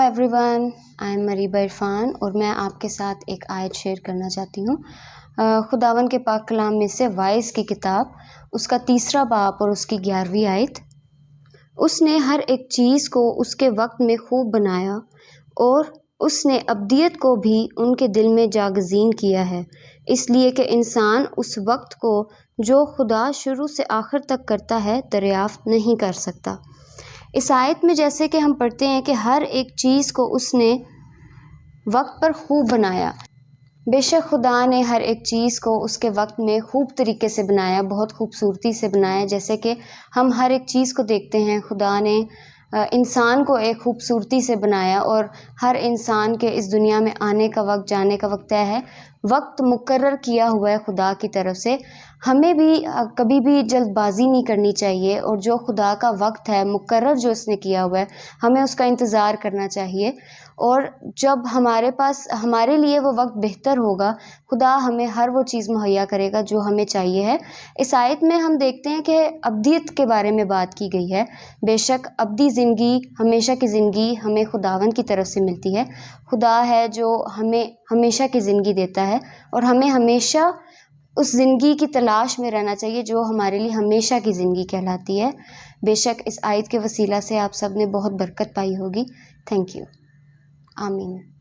Every one, I am Mariba Irfan اور میں آپ کے ساتھ ایک آیت شیئر کرنا چاہتی ہوں خداوند کے پاک کلام میں سے وائس کی کتاب، اس کا 3 باب اور اس کی 11ویں آیت۔ اس نے ہر ایک چیز کو اس کے وقت میں خوب بنایا اور اس نے ابدیت کو بھی ان کے دل میں جاگزین کیا ہے، اس لیے کہ انسان اس وقت کو جو خدا شروع سے آخر تک کرتا ہے دریافت نہیں کر سکتا۔ اس آیت میں جیسے کہ ہم پڑھتے ہیں کہ ہر ایک چیز کو اس نے وقت پر خوب بنایا۔ بے شک خدا نے ہر ایک چیز کو اس کے وقت میں خوب طریقے سے بنایا، بہت خوبصورتی سے بنایا۔ جیسے کہ ہم ہر ایک چیز کو دیکھتے ہیں، خدا نے انسان کو ایک خوبصورتی سے بنایا اور ہر انسان کے اس دنیا میں آنے کا وقت، جانے کا وقت طے ہے، وقت مقرر کیا ہوا ہے خدا کی طرف سے۔ ہمیں بھی کبھی بھی جلد بازی نہیں کرنی چاہیے، اور جو خدا کا وقت ہے مقرر جو اس نے کیا ہوا ہے، ہمیں اس کا انتظار کرنا چاہیے۔ اور جب ہمارے پاس ہمارے لیے وہ وقت بہتر ہوگا، خدا ہمیں ہر وہ چیز مہیا کرے گا جو ہمیں چاہیے ہے۔ اس آیت میں ہم دیکھتے ہیں کہ ابدیت کے بارے میں بات کی گئی ہے۔ بے شک ابدی زندگی، ہمیشہ کی زندگی ہمیں خداوند کی طرف سے ملتی ہے۔ خدا ہے جو ہمیں ہمیشہ کی زندگی دیتا ہے، اور ہمیں ہمیشہ اس زندگی کی تلاش میں رہنا چاہیے جو ہمارے لیے ہمیشہ کی زندگی کہلاتی ہے۔ بے شک اس آیت کے وسیلہ سے آپ سب نے بہت برکت پائی ہوگی۔ Thank you. آمین۔